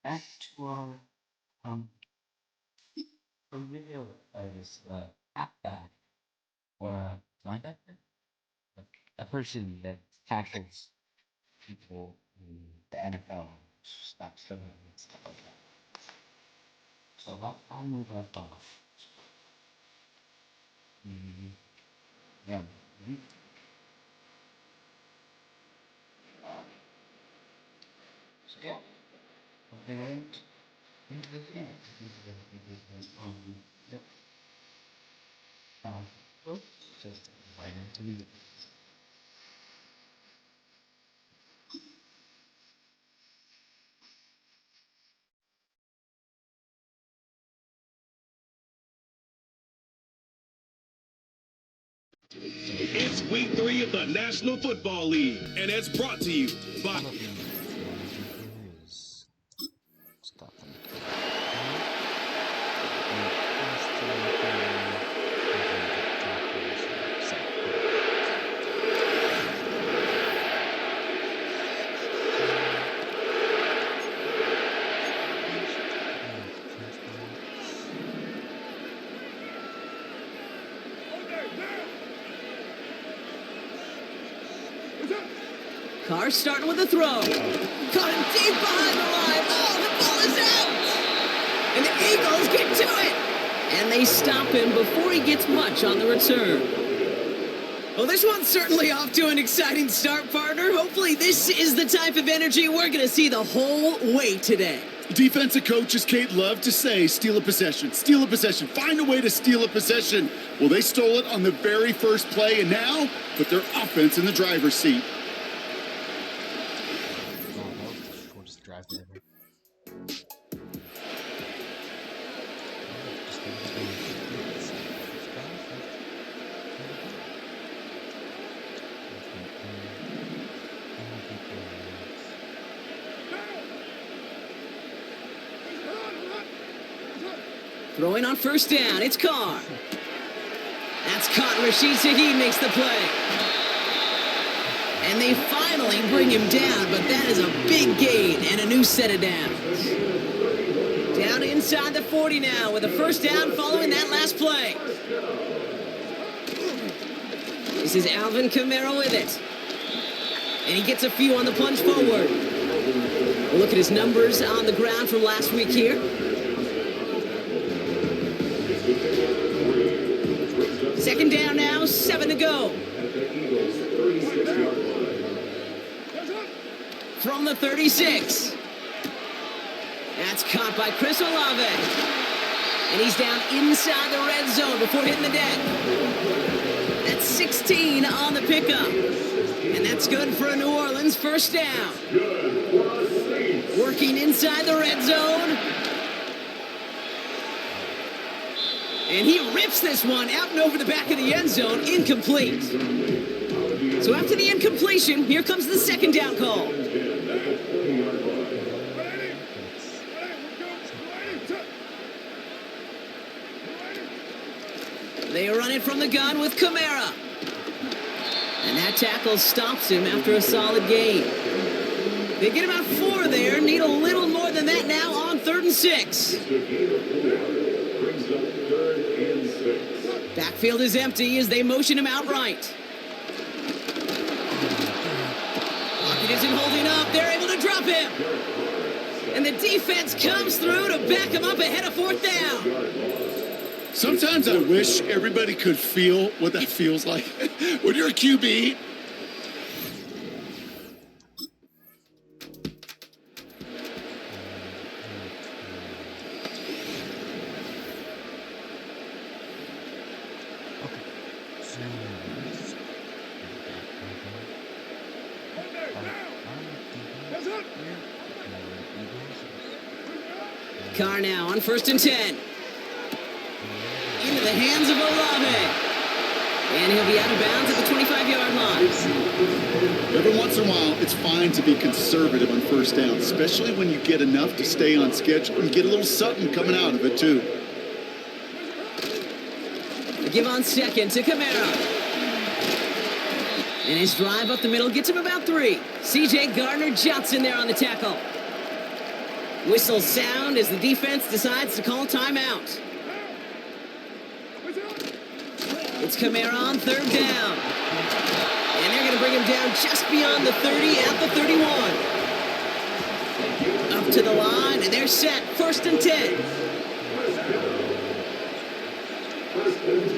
actual um a real guy or a linebacker, like a person that tackles people in the NFL, stops them and stuff like that. So I'll move up off. Mm, yeah. Mhm. So yeah, they went into the game. Yep. Well, just right into the It's week 3 of the National Football League, and it's brought to you by. Stop them. Carr starting with a throw. Caught him deep behind the line. Oh, the ball is out! And the Eagles get to it! And they stop him before he gets much on the return. Well, this one's certainly off to an exciting start, partner. Hopefully this is the type of energy we're going to see the whole way today. Defensive coaches, Kate, love to say, steal a possession, find a way to steal a possession. Well, they stole it on the very first play, and now put their offense in the driver's seat. Throwing on first down, it's Carr. That's caught. Rashid Shaheed makes the play. And they finally bring him down, but that is a big gain and a new set of downs. Down inside the 40 now with a first down following that last play. This is Alvin Kamara with it. And he gets a few on the plunge forward. We'll look at his numbers on the ground from last week here. Second down now, 7 to go. From the 36. That's caught by Chris Olave. And he's down inside the red zone before hitting the deck. That's 16 on the pickup. And that's good for a New Orleans first down. Working inside the red zone. And he rips this one out and over the back of the end zone, incomplete. So after the incompletion, here comes the second down call. They run it from the gun with Kamara. And that tackle stops him after a solid gain. They get about 4 there, need a little more than that now on 3rd and 6. Backfield is empty as they motion him outright. Pocket isn't holding up. They're able to drop him. And the defense comes through to back him up ahead of 4th down. Sometimes I wish everybody could feel what that feels like. When you're a QB, Carr now on 1st and 10. Into the hands of Olave. And he'll be out of bounds at the 25-yard line. every once in a while, it's fine to be conservative on first down, especially when you get enough to stay on schedule and get a little something coming out of it, too. A give on second to Kamara. And his drive up the middle gets him about 3. C.J. Gardner-Johnson there on the tackle. Whistle sound as the defense decides to call timeout. It's Kamara on third down. And they're going to bring him down just beyond the 30 at the 31. Up to the line, and they're set. 1st and 10.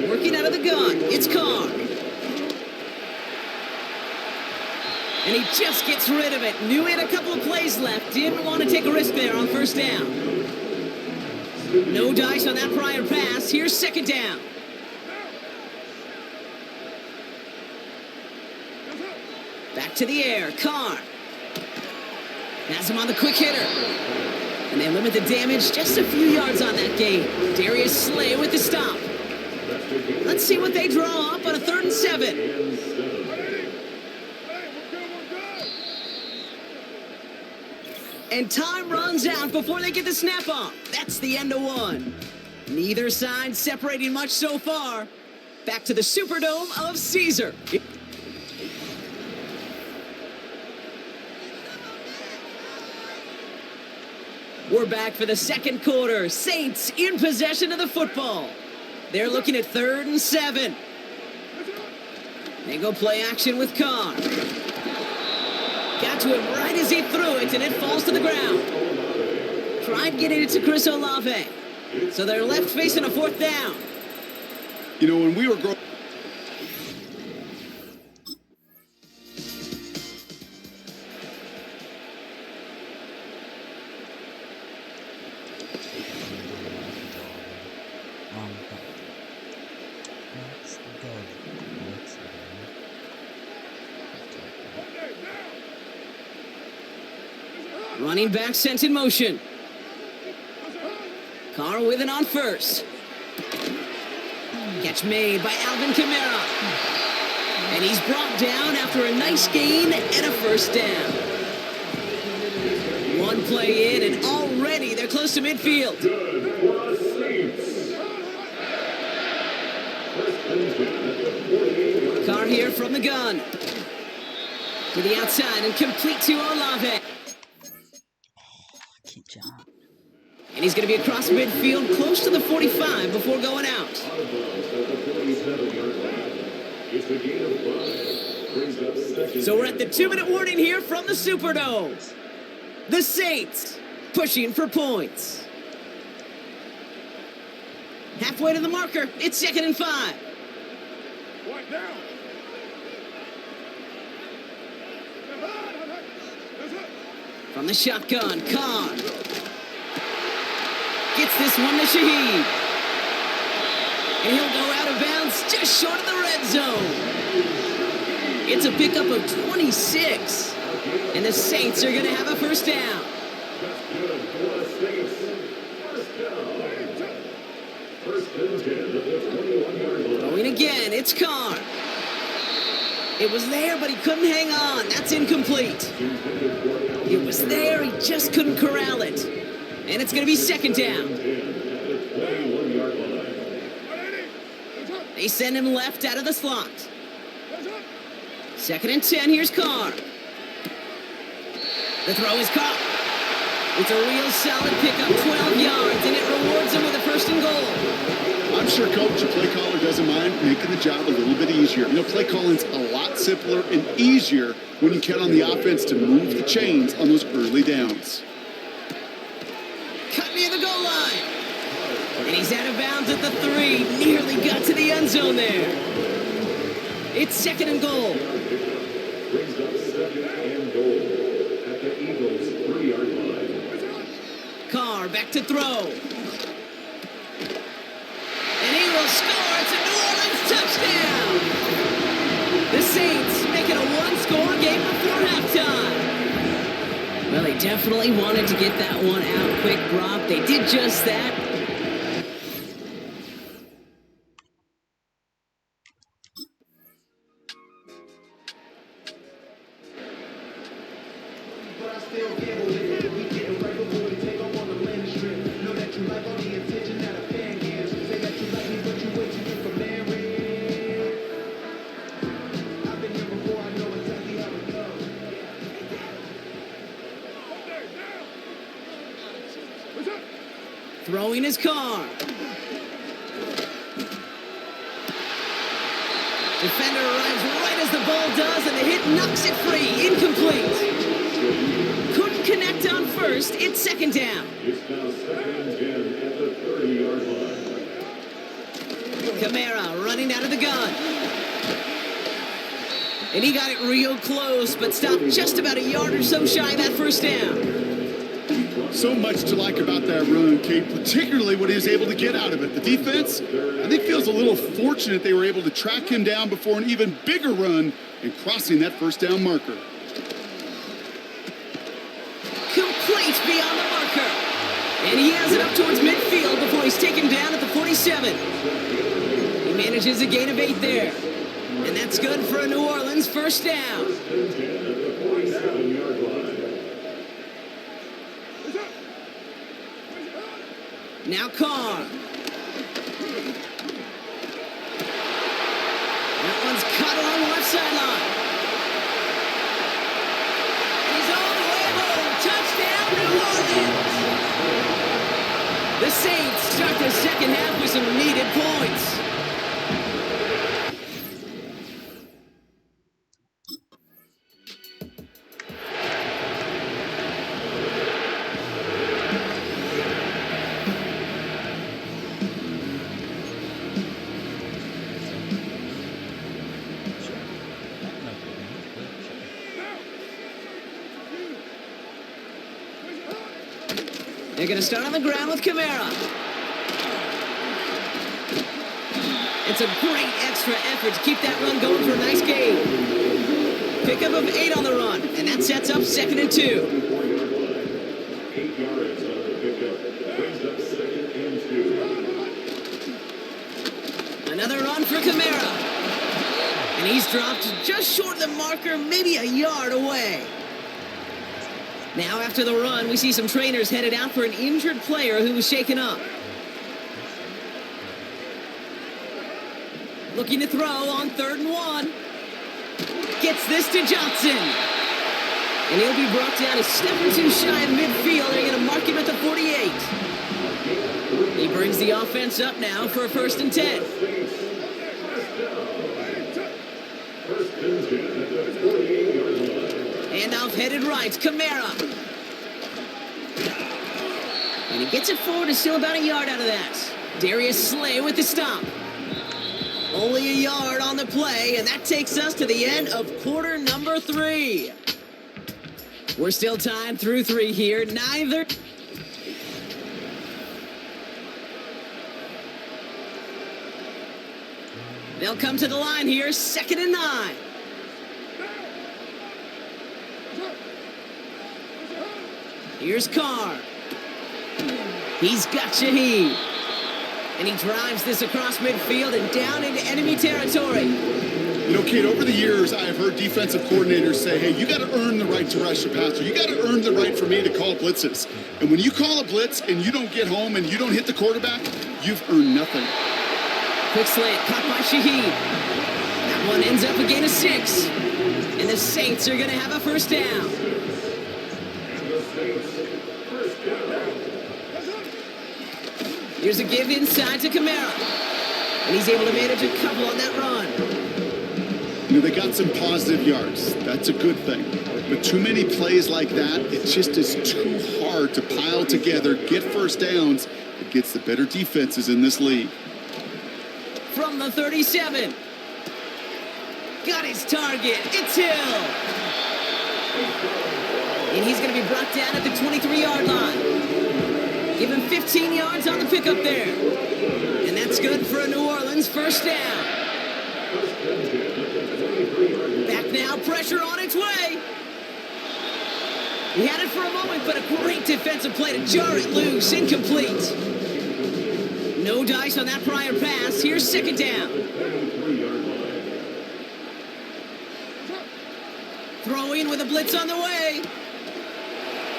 Working out of the gun, it's Carr. And he just gets rid of it. Knew he had a couple of plays left. Didn't want to take a risk there on 1st down. No dice on that prior pass. Here's 2nd down. Back to the air, Carr. Has him on the quick hitter. And they limit the damage just a few yards on that game. Darius Slay with the stop. Let's see what they draw up on a 3rd and 7. And time runs out before they get the snap off. That's the end of one. Neither side separating much so far. Back to the Superdome of Caesar. We're back for the 2nd quarter. Saints in possession of the football. They're looking at 3rd and 7. They go play action with Carr. Got to him right as he threw it, and it falls to the ground. Tried getting it to Chris Olave. So they're left facing a 4th down. You know, when we were growing... Running back sent in motion. Carr with it on 1st. Catch made by Alvin Kamara. And he's brought down after a nice gain and a 1st down. One play in and already they're close to midfield. Carr here from the gun. To the outside and complete to Olave. And he's going to be across midfield, close to the 45 before going out. So we're at the 2-minute warning here from the Superdome. The Saints pushing for points. Halfway to the marker, it's 2nd and 5. From the shotgun, Carr. Gets this one to Shaheed. And he'll go out of bounds just short of the red zone. It's a pickup of 26. And the Saints are going to have a 1st down. Going again, it's Carr. It was there, but he couldn't hang on. That's incomplete. It was there, he just couldn't corral it. And it's going to be 2nd down. They send him left out of the slot. 2nd and 10, here's Carr. The throw is caught. It's a real solid pickup, 12 yards, and it rewards him with a 1st and goal. I'm sure Coach, the play caller, doesn't mind making the job a little bit easier. You know, play calling's a lot simpler and easier when you count on the offense to move the chains on those early downs. Cut near the goal line. And he's out of bounds at the 3. Nearly got to the end zone there. It's 2nd and goal. Brings up 2nd and goal at the Eagles' 3-yard line. Carr back to throw. And he will score. It's a New Orleans touchdown. The Saints make it a 1-score game before halftime. Well, they definitely wanted to get that one out quick, Brock. They did just that. Throwing his car. Defender arrives right as the ball does, and the hit knocks it free. Incomplete. Couldn't connect on first. It's second down. It's now 2nd and 10 at the 30-yard line. Kamara running out of the gun. And he got it real close, but stopped just about a yard or so shy of that first down. So much to like about that run, Kate, particularly what he was able to get out of it. The defense, I think, feels a little fortunate they were able to track him down before an even bigger run and crossing that first down marker. Complete beyond the marker. And he has it up towards midfield before he's taken down at the 47. He manages a gain of 8 there. And that's good for a New Orleans first down. Now Carr. That one's cut along the left sideline. And he's all the way home. Touchdown, New Orleans. The Saints start the second half with some needed points. They're going to start on the ground with Kamara. It's a great extra effort to keep that run going for a nice gain. Pickup of 8 on the run, and that sets up 2nd and 2. 8 yards on the pickup. Brings up 2nd and 2. Another run for Kamara. And he's dropped just short of the marker, maybe a yard away. Now after the run, we see some trainers headed out for an injured player who was shaken up. Looking to throw on 3rd and 1. Gets this to Johnson. And he'll be brought down a step or two shy of midfield. They're going to mark him at the 48. He brings the offense up now for a 1st and 10. Handoff headed right, Kamara. And he gets it forward to steal about a yard out of that. Darius Slay with the stop. Only a yard on the play, and that takes us to the end of quarter number 3. We're still tied through 3 here. Neither... They'll come to the line here, 2nd and 9. Here's Carr. He's got Shaheed. And he drives this across midfield and down into enemy territory. You know, Kate, over the years, I've heard defensive coordinators say, hey, you got to earn the right to rush a passer. You got to earn the right for me to call blitzes. And when you call a blitz and you don't get home and you don't hit the quarterback, you've earned nothing. Quick slant caught by Shaheed. That one ends up a gain of 6. And the Saints are going to have a first down. Here's a give inside to Kamara. And he's able to manage a couple on that run. You know, they got some positive yards. That's a good thing. But too many plays like that, it just is too hard to pile together, get first downs against the better defenses in this league. From the 37. Got his target. It's Hill. And he's going to be brought down at the 23-yard line. Give him 15 yards on the pickup there. And that's good for a New Orleans first down. Back now, pressure on its way. He had it for a moment, but a great defensive play to jar it loose. Incomplete. No dice on that prior pass. Here's 2nd down. Throwing with a blitz on the way.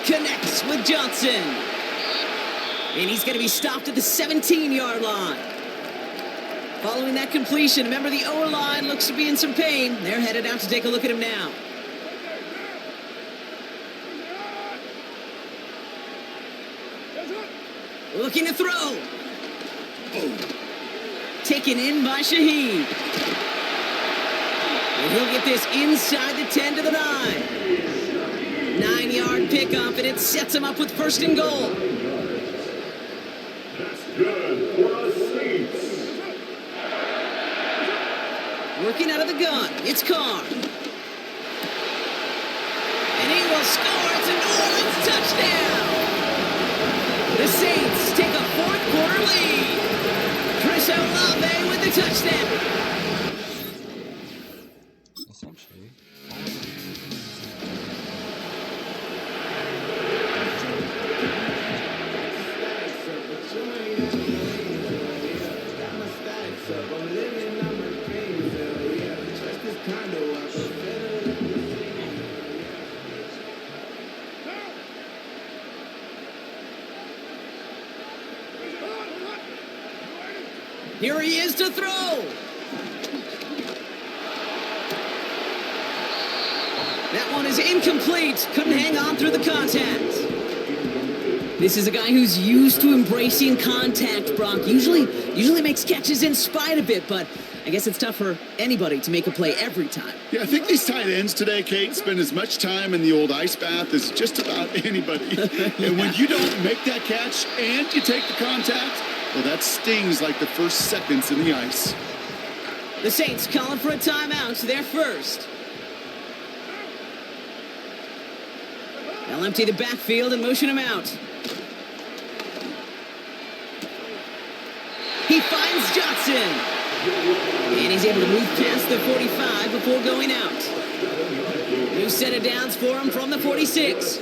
Connects with Johnson. And he's going to be stopped at the 17-yard line. Following that completion, remember the O-line looks to be in some pain. They're headed out to take a look at him now. Looking to throw. Taken in by Shaheed. And he'll get this inside the 10 to the 9. 9-yard pickup, and it sets him up with first and goal. That's good for the Saints. Working out of the gun, it's Carr. And he will score. It's a New Orleans touchdown. The Saints take a fourth-quarter lead. Chris Olave with the touchdown. Essentially. Here he is to throw. That one is incomplete. Couldn't hang on through the contact. This is a guy who's used to embracing contact, Brock. Usually makes catches in spite of it, but I guess it's tough for anybody to make a play every time. Yeah, I think these tight ends today, Kate, spend as much time in the old ice bath as just about anybody. And when you don't make that catch and you take the contact, well, that stings like the first seconds in the ice. The Saints calling for a timeout. They're first. They'll empty the backfield and motion him out. He finds Johnson. And he's able to move past the 45 before going out. New set of downs for him from the 46.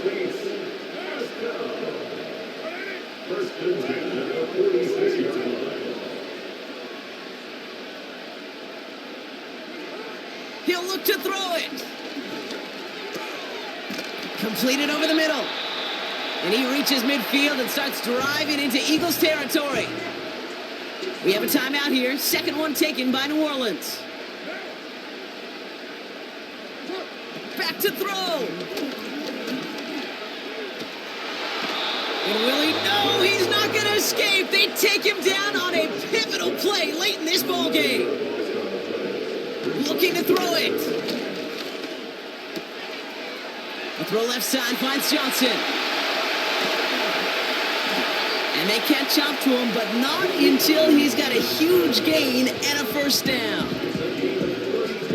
He'll look to throw it. Completed over the middle. And he reaches midfield and starts driving into Eagles territory. We have a timeout here. Second one taken by New Orleans. Back to throw. And will he? No, he's not going to escape. They take him down on a pivotal play late in this ball game. Looking to throw it. The throw left side finds Johnson. And they catch up to him, but not until he's got a huge gain and a first down.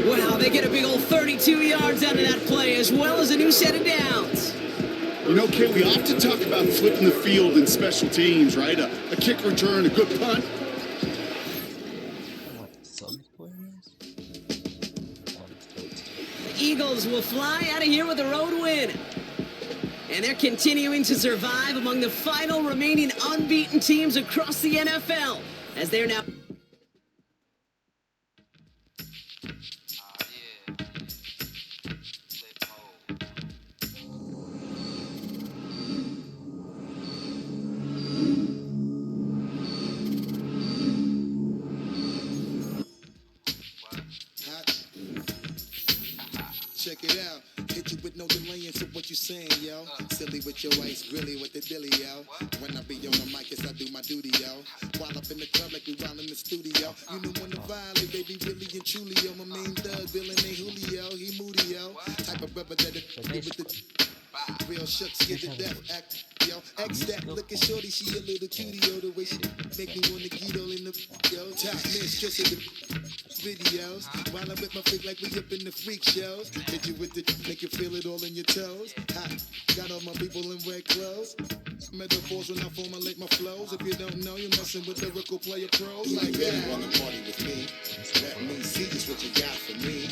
Wow, they get a big old 32 yards out of that play, as well as a new set of downs. You know, Kate, we often talk about flipping the field in special teams, right? A kick return, a good punt. The Eagles will fly out of here with a road win. And they're continuing to survive among the final remaining unbeaten teams across the NFL, as they're now... Check it out. Hit you with no delay into what you saying, yo. Silly with your ice grilly with the dilly, yo. When I be on the mic, yes, I do my duty, yo. While up in the club like we while in the studio. You know when to violate, baby, really and truly, yo. My main thug, Bill and Julio, he moody, yo. Type of rubber that it with the real shucks get to death, act, yo. X that, looking shorty, she a little cutie, yo. The way she make me wanna get all in the, yo. Top mistress of the videos. While I'm with my freak like we up in the freak shows. Hit you with the make you feel it all in your toes. Ha, got all my people in red clothes. Metaphors when I formulate my flows. If you don't know, you're messing with the lyrical player pros. Like that. You wanna party with me? Let me see just what you got for me.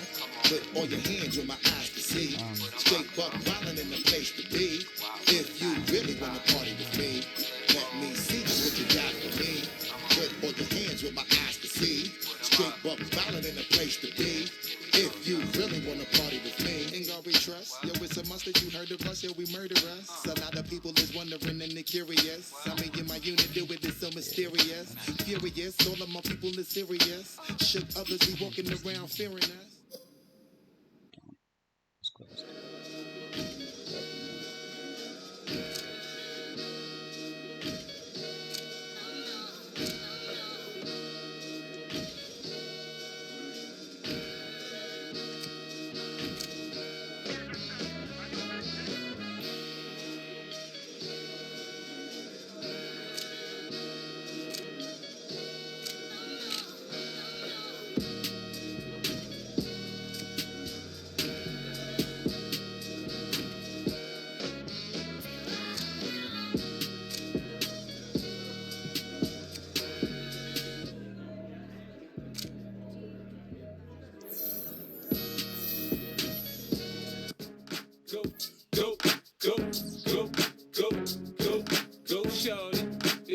Put all your hands where my eyes can see. Straight buck violent in the place to be. If you really wanna party with me, let me see just what you got for me. Put all your hands where my eyes can see. Straight buck violent in the place to be. If you really wanna party with me, ain't gonna be trust. Yo, it's a must that you heard of us, yo, we murder us. A lot of people is wondering and they're curious. I mean, in my unit do it is so mysterious. Furious, all of my people is serious. Should others be walking around fearing us?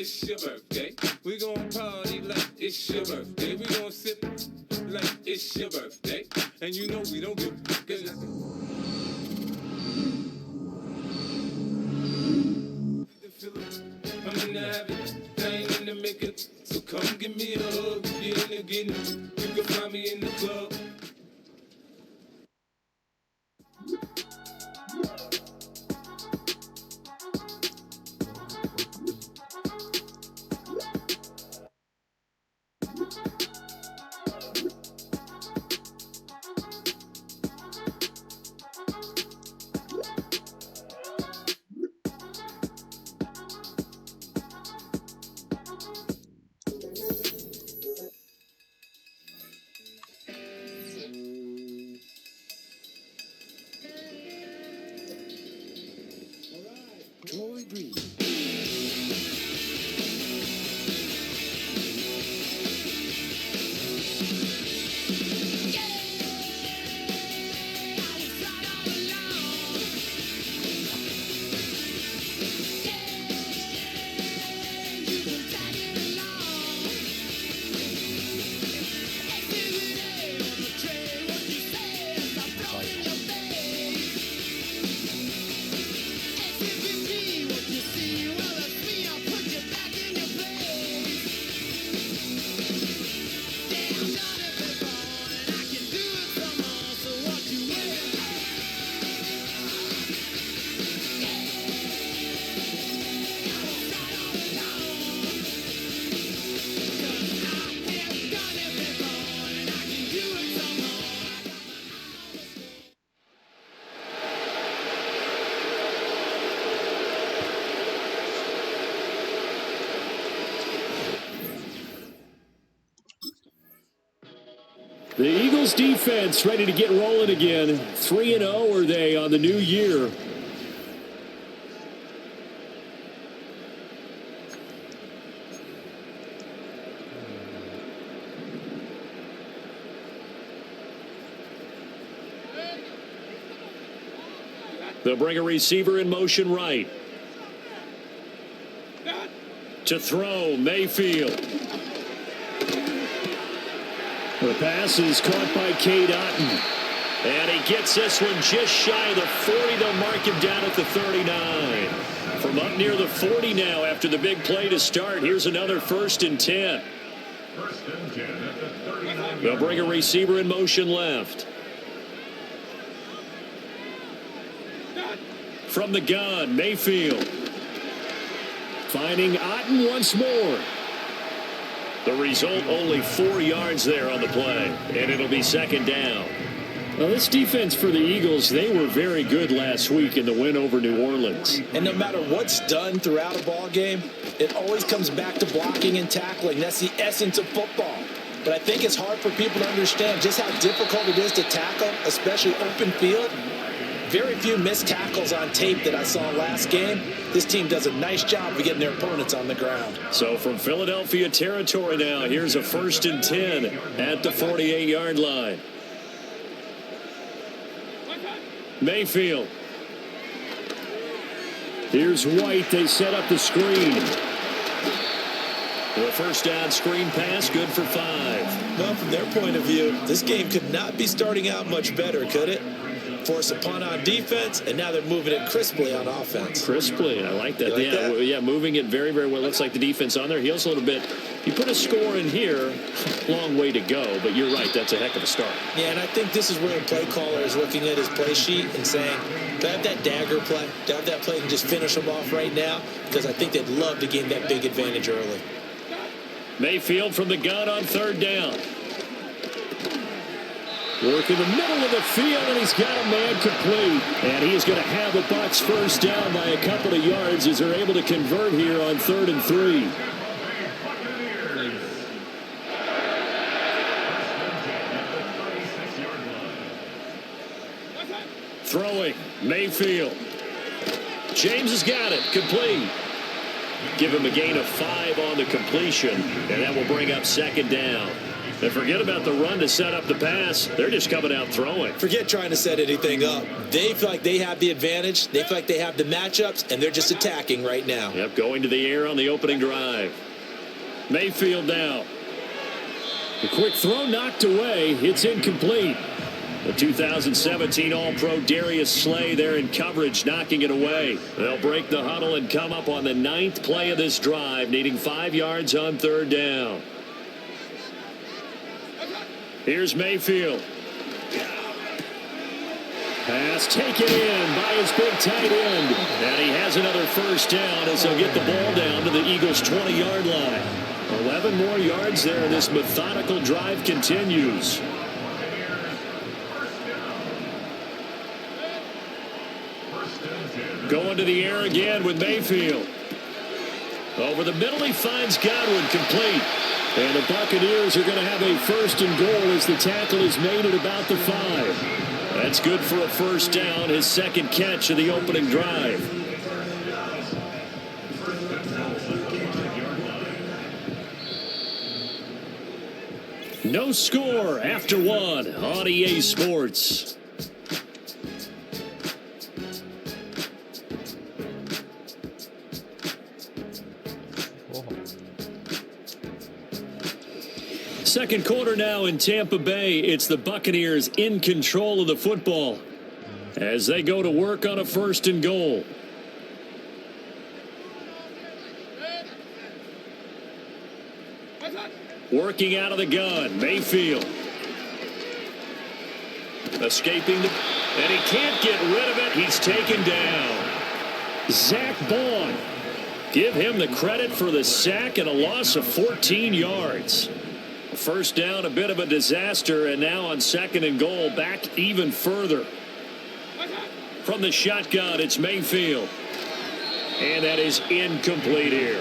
it's your birthday. We gon' party like it's your birthday. We gon' sip like it's your birthday. And you know we don't give a I'm in the habit, I ain't in the making. So come give me a hug if you're in the getting. You can find me in the club. Troy Green. The Eagles defense ready to get rolling again. 3-0 are they on the new year. They'll bring a receiver in motion right. To throw, Mayfield. The pass is caught by Cade Otton. And he gets this one just shy of the 40. They'll mark him down at the 39. From up near the 40 now after the big play to start. Here's another 1st and 10. They'll bring a receiver in motion left. From the gun, Mayfield. Finding Otton once more. The result, only 4 yards there on the play, and it'll be 2nd down. Well, this defense for the Eagles, they were very good last week in the win over New Orleans. And no matter what's done throughout a ball game, it always comes back to blocking and tackling. That's the essence of football. But I think it's hard for people to understand just how difficult it is to tackle, especially open field. Very few missed tackles on tape that I saw last game. This team does a nice job of getting their opponents on the ground. So from Philadelphia territory now, here's a 1st and 10 at the 48-yard line. Mayfield. Here's White. They set up the screen. The 1st down screen pass, good for 5. Well, from their point of view, this game could not be starting out much better, could it? Force a punt on defense, and now they're moving it crisply on offense. Crisply, I like that. Like that? Yeah, moving it very, very well. Looks like the defense on their heels a little bit. You put a score in here, long way to go, but you're right, that's a heck of a start. Yeah, and I think this is where the play caller is looking at his play sheet and saying, do I have that dagger play? Do I have that play and just finish them off right now? Because I think they'd love to gain that big advantage early. Mayfield from the gun on 3rd down. Work in the middle of the field, and he's got a man complete. And he is going to have the Bucs 1st down by a couple of yards as they're able to convert here on 3rd and 3. Throwing, Mayfield. James has got it, complete. Give him a gain of 5 on the completion, and that will bring up 2nd down. And forget about the run to set up the pass. They're just coming out throwing. Forget trying to set anything up. They feel like they have the advantage. They feel like they have the matchups, and they're just attacking right now. Yep, going to the air on the opening drive. Mayfield now. The quick throw knocked away. It's incomplete. The 2017 All-Pro Darius Slay there in coverage, knocking it away. They'll break the huddle and come up on the 9th play of this drive, needing 5 yards on 3rd down. Here's Mayfield. Pass taken in by his big tight end. And he has another first down as he'll get the ball down to the Eagles' 20-yard line. 11 more yards there. This methodical drive continues. Going to the air again with Mayfield. Over the middle, he finds Godwin, complete. And the Buccaneers are going to have a 1st and goal as the tackle is made at about the 5. That's good for a first down, his 2nd catch of the opening drive. No score after 1 on EA Sports. Second quarter now in Tampa Bay. It's the Buccaneers in control of the football as they go to work on a 1st and goal. Working out of the gun, Mayfield. Escaping, and he can't get rid of it. He's taken down. Zach Bond. Give him the credit for the sack and a loss of 14 yards. First down, a bit of a disaster, and now on 2nd and goal, back even further. From the shotgun, it's Mayfield. And that is incomplete here.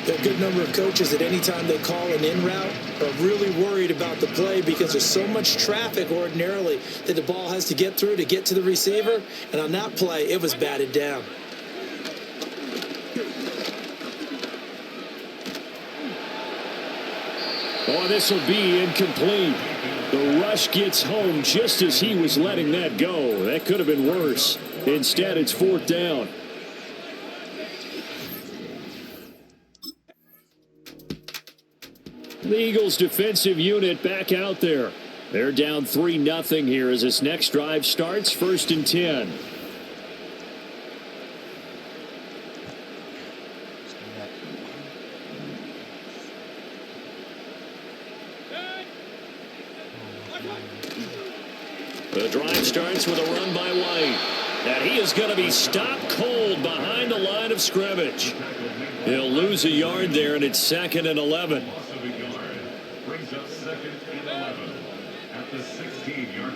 There are a good number of coaches that any time they call an in route are really worried about the play because there's so much traffic ordinarily that the ball has to get through to get to the receiver. And on that play, it was batted down. Oh, this will be incomplete. The rush gets home just as he was letting that go. That could have been worse. Instead, it's 4th down. The Eagles defensive unit back out there. They're down 3-0 here as this next drive starts. 1st and 10. The drive starts with a run by White. And he is going to be stopped cold behind the line of scrimmage. He'll lose a yard there, and it's 2nd and 11. Brings up 2nd and 11 at the 16-yard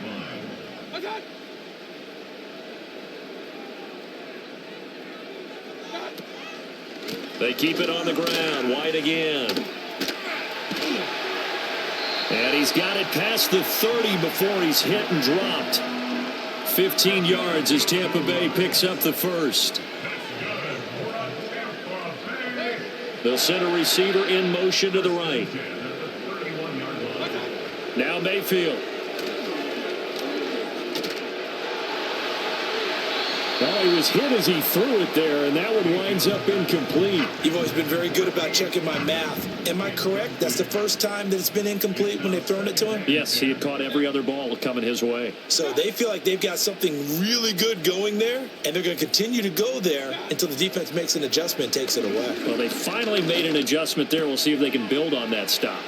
line. They keep it on the ground. White again. And he's got it past the 30 before he's hit and dropped. 15 yards as Tampa Bay picks up the 1st. They'll send a receiver in motion to the right. Now Mayfield. Well, he was hit as he threw it there, and that one winds up incomplete. You've always been very good about checking my math. Am I correct? That's the first time that it's been incomplete when they've thrown it to him? Yes, he had caught every other ball coming his way. So they feel like they've got something really good going there, and they're going to continue to go there until the defense makes an adjustment and takes it away. Well, they finally made an adjustment there. We'll see if they can build on that stop.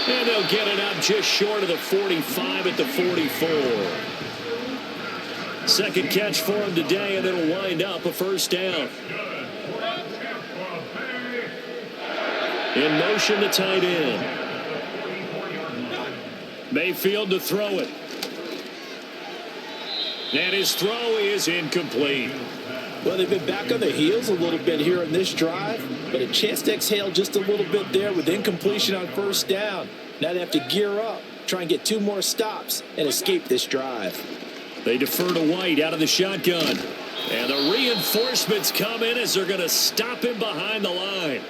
And they'll get it up just short of the 45 at the 44. 2nd catch for him today, and it'll wind up a 1st down. In motion, the tight end. Mayfield to throw it. And his throw is incomplete. Well, they've been back on their heels a little bit here on this drive, but a chance to exhale just a little bit there with incompletion on 1st down. Now they have to gear up, try and get 2 more stops, and escape this drive. They defer to White out of the shotgun. And the reinforcements come in as they're going to stop him behind the line.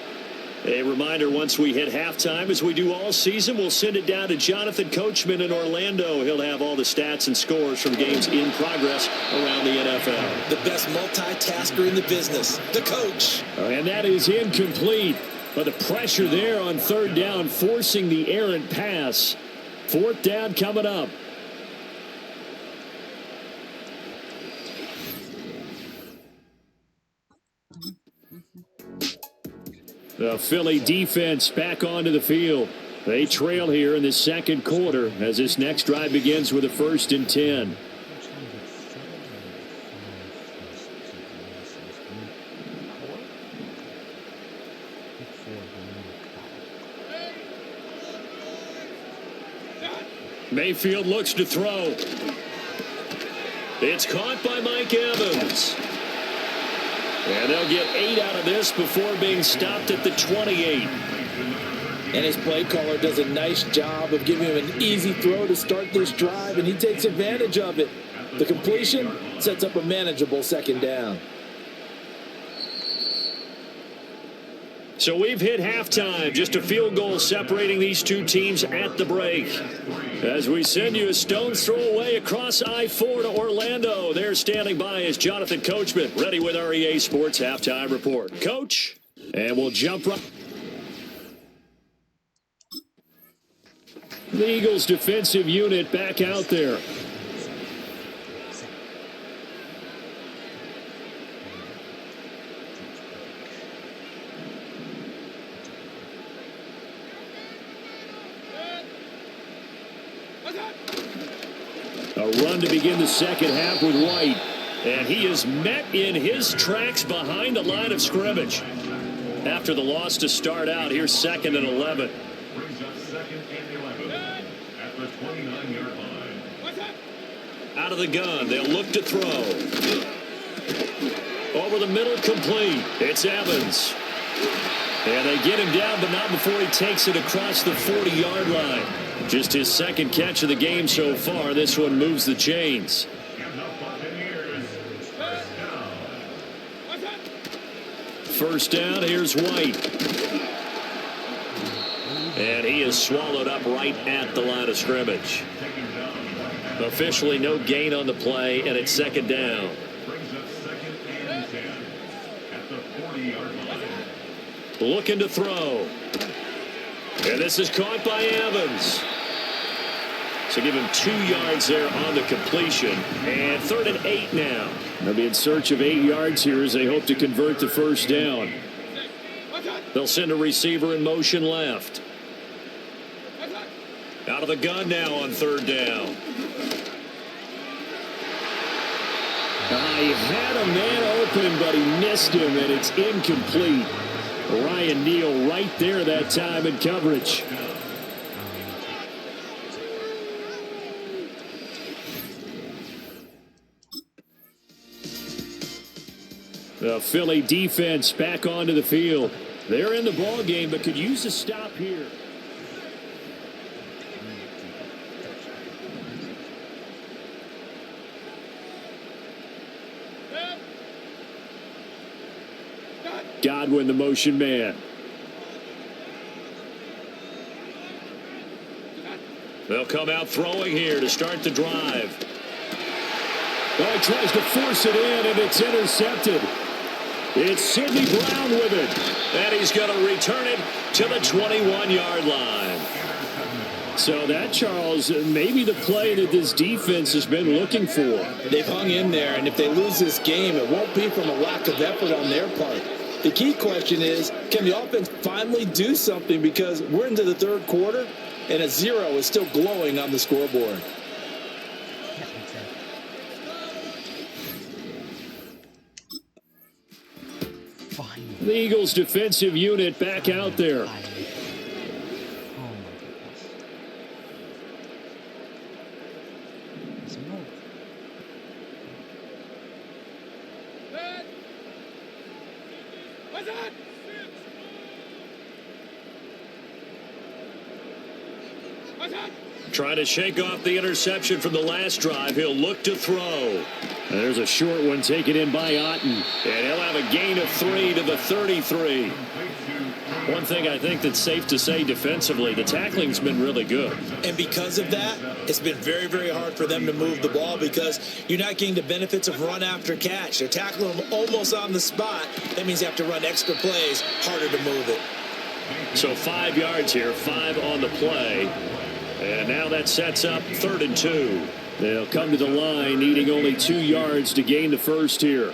A reminder, once we hit halftime, as we do all season, we'll send it down to Jonathan Coachman in Orlando. He'll have all the stats and scores from games in progress around the NFL. The best multitasker in the business, the coach. And that is incomplete. But the pressure there on third down, forcing the errant pass. Fourth down coming up. The Philly defense back onto the field. They trail here in the second quarter as this next drive begins with a 1st and 10. Mayfield looks to throw. It's caught by Mike Evans. And they'll get 8 out of this before being stopped at the 28. And his play caller does a nice job of giving him an easy throw to start this drive, and he takes advantage of it. The completion sets up a manageable 2nd down. So we've hit halftime. Just a field goal separating these two teams at the break. As we send you a stone's throw away across I-4 to Orlando. There standing by is Jonathan Coachman, ready with our EA Sports Halftime Report. Coach, and we'll jump right. The Eagles defensive unit back out there. A run to begin the second half with White. And he is met in his tracks behind the line of scrimmage. After the loss to start out, here's 2nd and 11. Brings up 2nd and 11 at the 29-yard line. Out of the gun, they'll look to throw. Over the middle, complete. It's Evans. And they get him down, but not before he takes it across the 40-yard line. Just his 2nd catch of the game so far. This one moves the chains. First down, here's White. And he is swallowed up right at the line of scrimmage. Officially no gain on the play, and it's 2nd down. Brings up 2nd and 10 at the 40-yard line. Looking to throw. And this is caught by Evans. So give him 2 yards there on the completion. And 3rd and 8 now. They'll be in search of 8 yards here as they hope to convert the first down. They'll send a receiver in motion left. Out of the gun now on 3rd down. He had a man open, but he missed him, and it's incomplete. Ryan Neal right there that time in coverage. The Philly defense back onto the field. They're in the ball game, but could use a stop here. Godwin, the motion man. They'll come out throwing here to start the drive. Well, he tries to force it in, and it's intercepted. It's Sidney Brown with it. And he's going to return it to the 21-yard line. So that, Charles, maybe the play that this defense has been looking for. They've hung in there, and if they lose this game, it won't be from a lack of effort on their part. The key question is, can the offense finally do something? Because we're into the 3rd quarter, and a 0 is still glowing on the scoreboard. The Eagles defensive unit back out there. Trying to shake off the interception from the last drive. He'll look to throw. There's a short one taken in by Otten. And he'll have a gain of 3 to the 33. One thing I think that's safe to say defensively, the tackling's been really good. And because of that, it's been very, very hard for them to move the ball because you're not getting the benefits of run after catch. They're tackling them almost on the spot. That means you have to run extra plays, harder to move it. So 5 yards here, 5 on the play. And now that sets up 3rd and 2. They'll come to the line needing only 2 yards to gain the first here.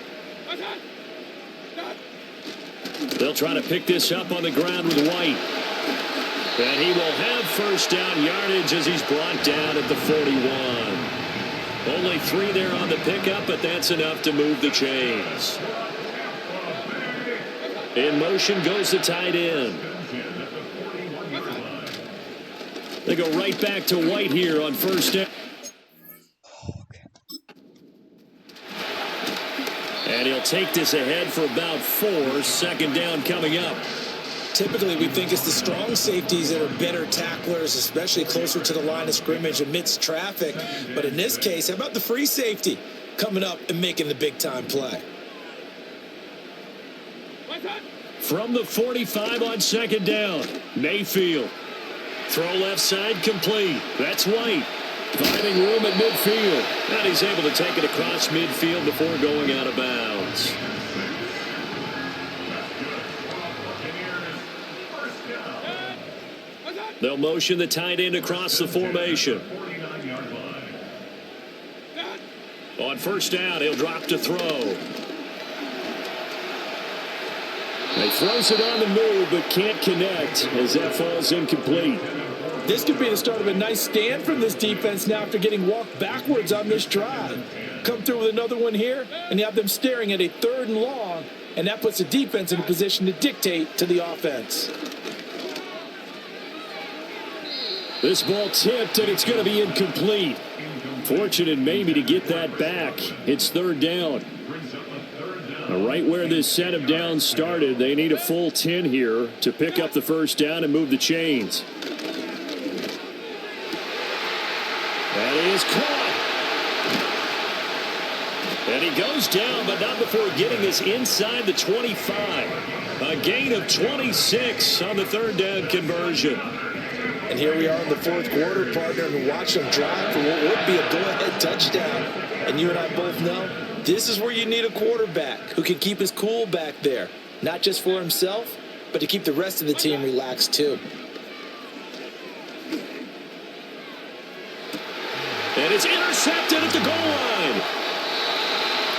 They'll try to pick this up on the ground with White. And he will have first down yardage as he's brought down at the 41. Only 3 there on the pickup, but that's enough to move the chains. In motion goes the tight end. They go right back to White here on first down. And he'll take this ahead for about 4. 2nd down coming up. Typically, we think it's the strong safeties that are better tacklers, especially closer to the line of scrimmage amidst traffic. But in this case, how about the free safety coming up and making the big-time play? From the 45 on 2nd down, Mayfield. Throw left side complete. That's White. Finding room at midfield. And he's able to take it across midfield before going out of bounds. They'll motion the tight end across the formation. On first down, he'll drop to throw. He throws it on the move, but can't connect as that falls incomplete. This could be the start of a nice stand from this defense now after getting walked backwards on this drive. Come through with another one here, and you have them staring at a 3rd and long, and that puts the defense in a position to dictate to the offense. This ball tipped, and it's going to be incomplete. Fortunate maybe to get that back. It's 3rd down. Right where this set of downs started, they need a full 10 here to pick up the first down and move the chains. That is caught. And he goes down, but not before getting this inside the 25. A gain of 26 on the 3rd down conversion. And here we are in the 4th quarter, partner, and watch them drive for what would be a go-ahead touchdown. And you and I both know this is where you need a quarterback who can keep his cool back there. Not just for himself, but to keep the rest of the team relaxed too. And it's intercepted at the goal line.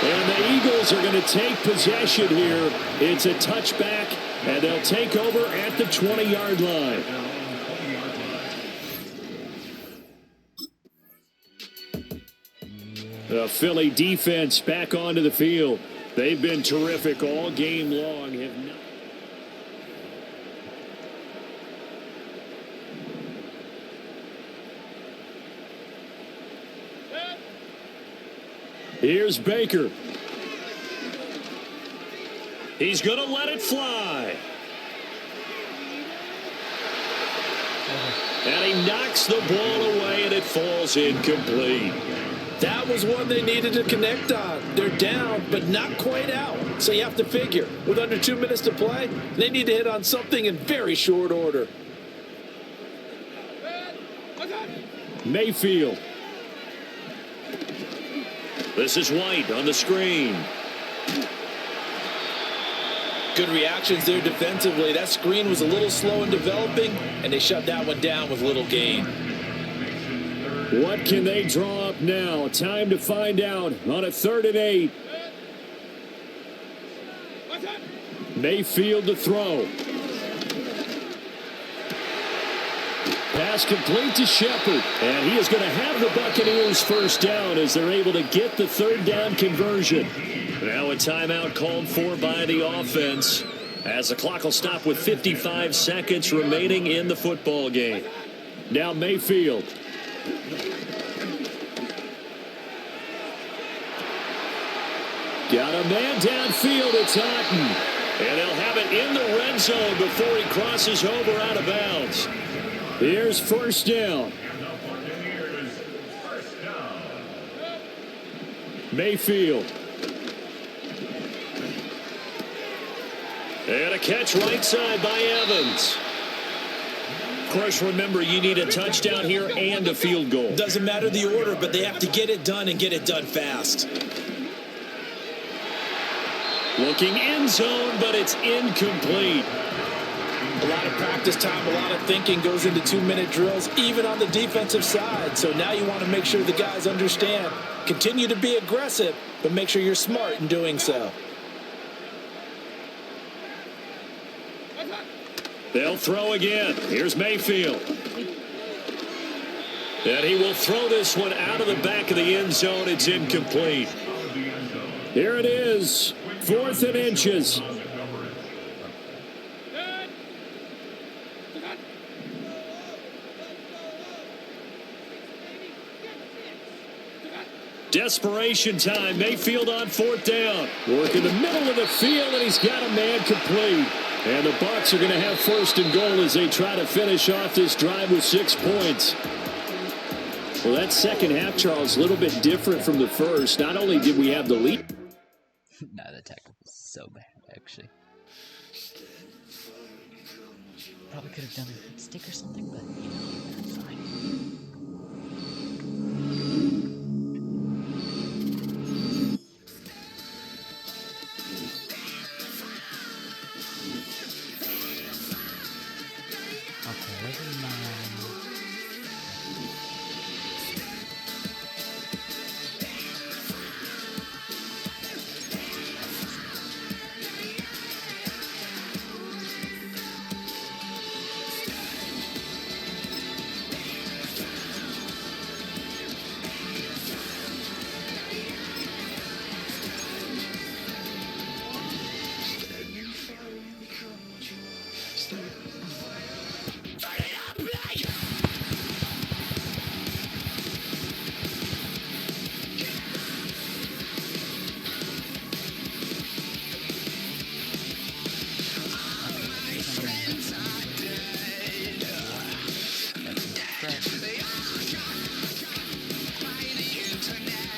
And the Eagles are going to take possession here. It's a touchback, and they'll take over at the 20-yard line. The Philly defense back onto the field. They've been terrific all game long. Here's Baker. He's going to let it fly. And he knocks the ball away, and it falls incomplete. That was one they needed to connect on. They're down, but not quite out. So you have to figure, with under 2 minutes to play, they need to hit on something in very short order. Mayfield. This is White on the screen. Good reactions there defensively. That screen was a little slow in developing, and they shut that one down with little gain. What can they draw up now? Time to find out on a 3rd and 8. Mayfield to throw. Pass complete to Shepard. And he is going to have the Buccaneers first down as they're able to get the 3rd down conversion. Now a timeout called for by the offense as the clock will stop with 55 seconds remaining in the football game. Now Mayfield. Got a man downfield. It's Otten. And they'll have it in the red zone before he crosses over out of bounds. Here's first down. Mayfield. And a catch right side by Evans. Of course, remember, you need a touchdown here and a field goal. Doesn't matter the order, but they have to get it done and get it done fast. Looking end zone, but it's incomplete. A lot of practice time, a lot of thinking goes into 2-minute drills, even on the defensive side. So now you want to make sure the guys understand. Continue to be aggressive, but make sure you're smart in doing so. They'll throw again. Here's Mayfield. And he will throw this one out of the back of the end zone. It's incomplete. Here it is. 4th and inches. Desperation time. Mayfield on 4th down. Work in the middle of the field, and he's got a man complete. And the Bucs are going to have 1st and goal as they try to finish off this drive with 6 points. Well, that second half, Charles, a little bit different from the first. Not only did we have the lead. No, the tackle was so bad, actually. Probably could have done a stick or something, but, you know, that's fine.